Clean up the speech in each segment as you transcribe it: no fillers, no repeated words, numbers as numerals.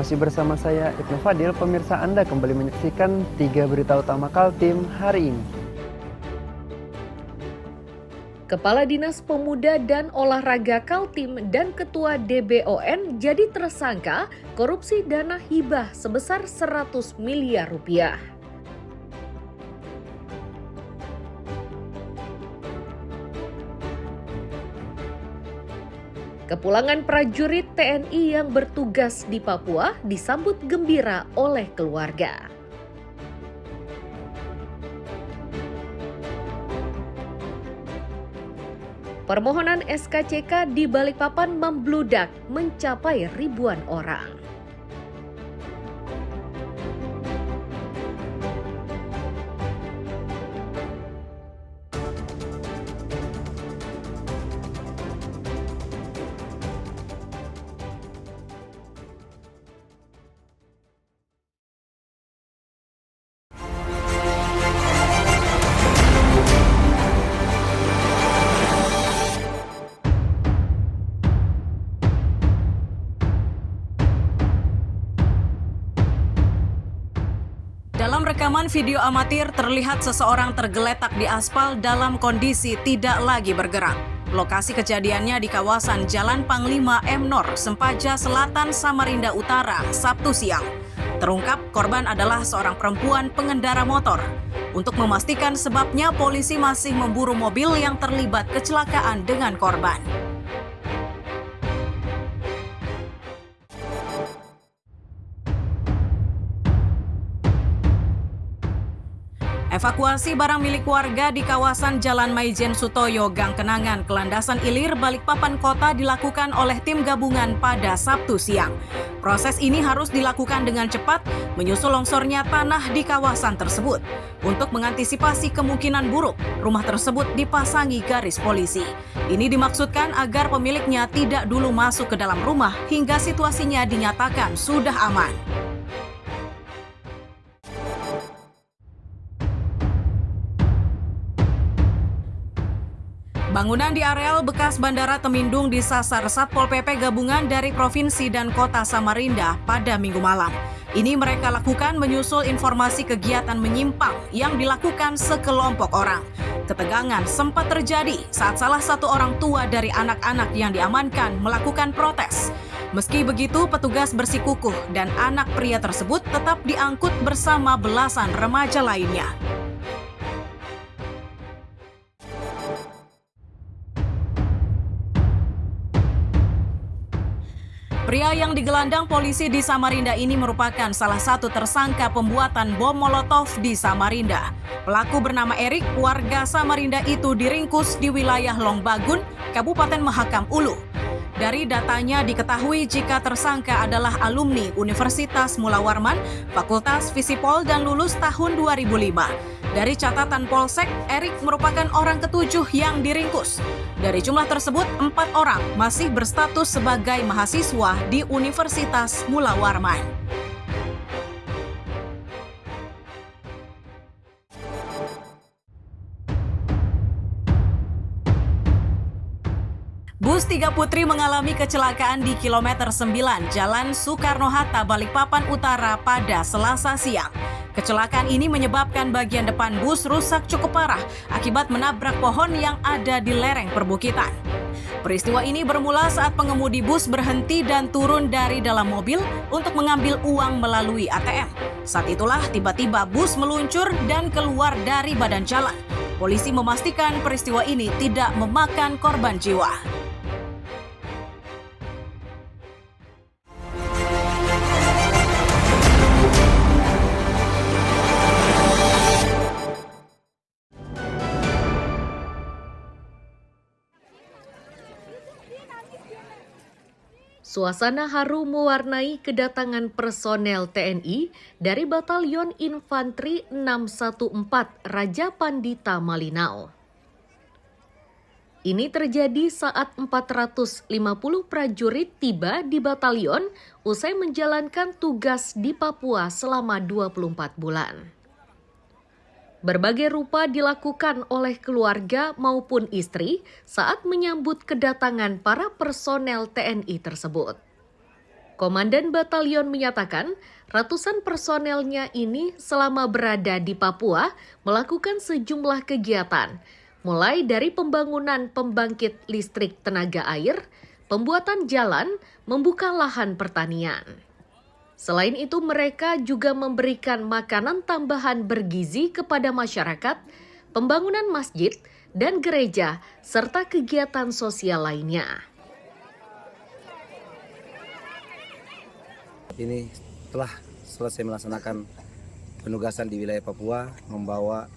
Masih bersama saya Ibnu Fadil, pemirsa Anda kembali menyaksikan 3 berita utama Kaltim hari ini. Kepala Dinas Pemuda dan Olahraga Kaltim dan Ketua DBON jadi tersangka korupsi dana hibah sebesar 100 miliar rupiah. Kepulangan prajurit TNI yang bertugas di Papua disambut gembira oleh keluarga. Permohonan SKCK di Balikpapan membludak mencapai ribuan orang. Dalam rekaman video amatir terlihat seseorang tergeletak di aspal dalam kondisi tidak lagi bergerak. Lokasi kejadiannya di kawasan Jalan Panglima M. Nor, Sempaja Selatan, Samarinda Utara, Sabtu siang. Terungkap korban adalah seorang perempuan pengendara motor. Untuk memastikan sebabnya, polisi masih memburu mobil yang terlibat kecelakaan dengan korban. Evakuasi barang milik warga di kawasan Jalan Maijen Sutoyo, Gang Kenangan, Kelandasan Ilir, Balikpapan Kota dilakukan oleh tim gabungan pada Sabtu siang. Proses ini harus dilakukan dengan cepat menyusul longsornya tanah di kawasan tersebut. Untuk mengantisipasi kemungkinan buruk, rumah tersebut dipasangi garis polisi. Ini dimaksudkan agar pemiliknya tidak dulu masuk ke dalam rumah hingga situasinya dinyatakan sudah aman. Bangunan di areal bekas Bandara Temindung disasar Satpol PP gabungan dari Provinsi dan Kota Samarinda pada Minggu malam. Ini mereka lakukan menyusul informasi kegiatan menyimpang yang dilakukan sekelompok orang. Ketegangan sempat terjadi saat salah satu orang tua dari anak-anak yang diamankan melakukan protes. Meski begitu, petugas bersikukuh dan anak pria tersebut tetap diangkut bersama belasan remaja lainnya. Pria yang digelandang polisi di Samarinda ini merupakan salah satu tersangka pembuatan bom Molotov di Samarinda. Pelaku bernama Erik, warga Samarinda itu diringkus di wilayah Longbagun, Kabupaten Mahakam Ulu. Dari datanya diketahui jika tersangka adalah alumni Universitas Mula Warman, Fakultas Fisipol dan lulus tahun 2005. Dari catatan Polsek, Erik merupakan orang ketujuh yang diringkus. Dari jumlah tersebut, 4 orang masih berstatus sebagai mahasiswa di Universitas Mula Warman. Bus 3 Putri mengalami kecelakaan di kilometer 9 Jalan Soekarno-Hatta, Balikpapan Utara pada Selasa siang. Kecelakaan ini menyebabkan bagian depan bus rusak cukup parah akibat menabrak pohon yang ada di lereng perbukitan. Peristiwa ini bermula saat pengemudi bus berhenti dan turun dari dalam mobil untuk mengambil uang melalui ATM. Saat itulah tiba-tiba bus meluncur dan keluar dari badan jalan. Polisi memastikan peristiwa ini tidak memakan korban jiwa. Suasana haru mewarnai kedatangan personel TNI dari Batalion Infanteri 614 Raja Pandita Malinau. Ini terjadi saat 450 prajurit tiba di batalion usai menjalankan tugas di Papua selama 24 bulan. Berbagai rupa dilakukan oleh keluarga maupun istri saat menyambut kedatangan para personel TNI tersebut. Komandan Batalion menyatakan ratusan personelnya ini selama berada di Papua melakukan sejumlah kegiatan, mulai dari pembangunan pembangkit listrik tenaga air, pembuatan jalan, membuka lahan pertanian. Selain itu, mereka juga memberikan makanan tambahan bergizi kepada masyarakat, pembangunan masjid dan gereja, serta kegiatan sosial lainnya. Ini telah selesai melaksanakan penugasan di wilayah Papua, membawa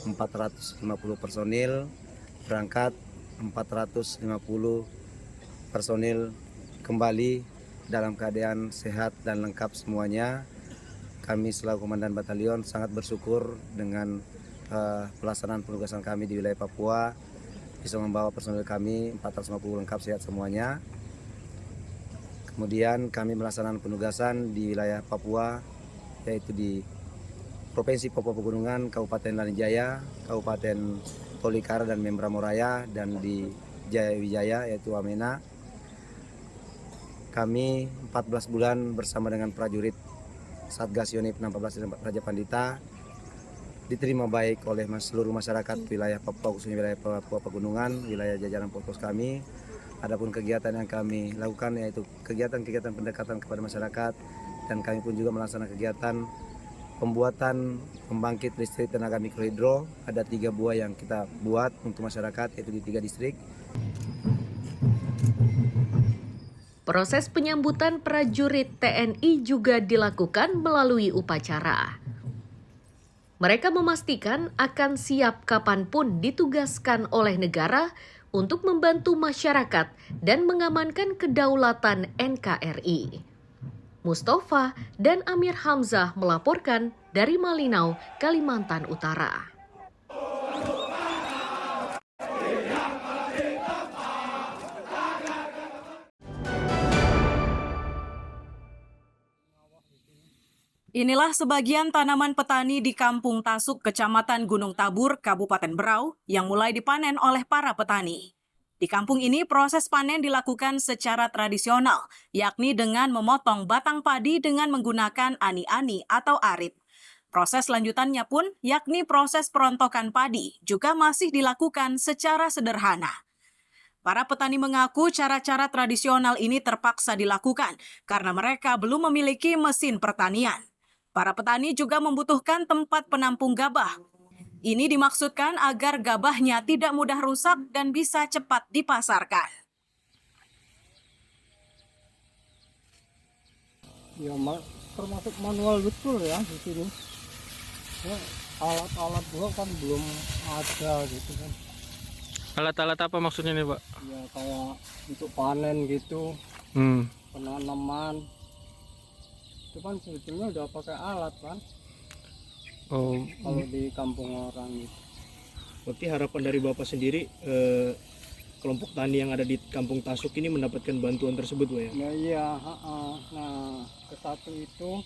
450 personil, berangkat 450 personil kembali dalam keadaan sehat dan lengkap semuanya. Kami selaku Komandan Batalion sangat bersyukur dengan pelaksanaan penugasan kami di wilayah Papua, bisa membawa personil kami 450 lengkap sehat semuanya. Kemudian kami melaksanakan penugasan di wilayah Papua, yaitu di Provinsi Papua Pegunungan, Kabupaten Lanijaya, Kabupaten Tolikara dan Membramoraya, dan di Jaya Wijaya yaitu Wamena. Kami 14 bulan bersama dengan prajurit Satgas Yonif 16 Raja Pandita diterima baik oleh seluruh masyarakat wilayah Papua, khususnya wilayah Papua Pegunungan, wilayah jajaran pos kami. Adapun kegiatan yang kami lakukan yaitu kegiatan-kegiatan pendekatan kepada masyarakat, dan kami pun juga melaksanakan kegiatan pembuatan pembangkit listrik tenaga mikrohidro. Ada 3 buah yang kita buat untuk masyarakat, yaitu di 3 distrik. Proses penyambutan prajurit TNI juga dilakukan melalui upacara. Mereka memastikan akan siap kapanpun ditugaskan oleh negara untuk membantu masyarakat dan mengamankan kedaulatan NKRI. Mustafa dan Amir Hamzah melaporkan dari Malinau, Kalimantan Utara. Inilah sebagian tanaman petani di Kampung Tasuk, Kecamatan Gunung Tabur, Kabupaten Berau, yang mulai dipanen oleh para petani. Di kampung ini, proses panen dilakukan secara tradisional, yakni dengan memotong batang padi dengan menggunakan ani-ani atau arit. Proses lanjutannya pun, yakni proses perontokan padi, juga masih dilakukan secara sederhana. Para petani mengaku cara-cara tradisional ini terpaksa dilakukan karena mereka belum memiliki mesin pertanian. Para petani juga membutuhkan tempat penampung gabah. Ini dimaksudkan agar gabahnya tidak mudah rusak dan bisa cepat dipasarkan. Ya, termasuk manual betul ya di sini. Ya, alat-alat gua kan belum ada gitu kan. Alat-alat apa maksudnya nih, Pak? Ya kayak untuk panen gitu, penanaman. Itu kan sebetulnya udah pakai alat kan. Oh, Kalau di kampung orang gitu. Berarti harapan dari Bapak sendiri, kelompok tani yang ada di Kampung Tasuk ini mendapatkan bantuan tersebut, Pak ya? Nah iya, nah ke satu itu.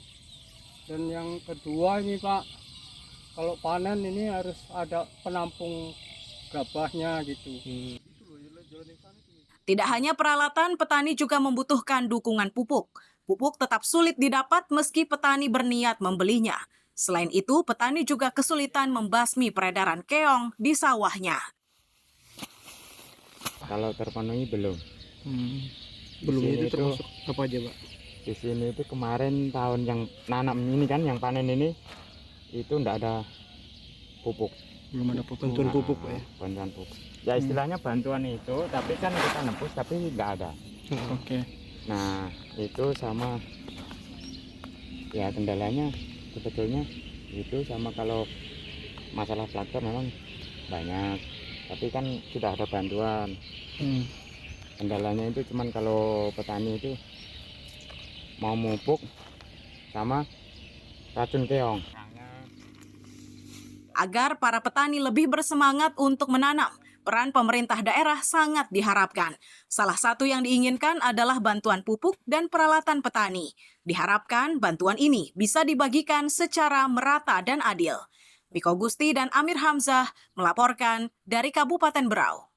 Dan yang kedua ini Pak, kalau panen ini harus ada penampung gabahnya gitu. Tidak hanya peralatan, petani juga membutuhkan dukungan pupuk. Pupuk tetap sulit didapat meski petani berniat membelinya. Selain itu, petani juga kesulitan membasmi peredaran keong di sawahnya. Kalau terpenuhi belum. belum Di sini itu termasuk apa aja, Pak? Di sini itu kemarin tahun yang nanam ini kan, yang panen ini, itu enggak ada pupuk. Belum ada bantuan pupuk, Pak ya? Bantuan pupuk. Ya istilahnya bantuan itu, tapi kan kita nebus tapi enggak ada. Oke. Nah itu sama, ya kendalanya sebetulnya itu sama. Kalau masalah traktor memang banyak, tapi kan sudah ada bantuan. Kendalanya itu cuman kalau petani itu mau mupuk sama racun keong. Agar para petani lebih bersemangat untuk menanam, peran pemerintah daerah sangat diharapkan. Salah satu yang diinginkan adalah bantuan pupuk dan peralatan petani. Diharapkan bantuan ini bisa dibagikan secara merata dan adil. Miko Gusti dan Amir Hamzah melaporkan dari Kabupaten Berau.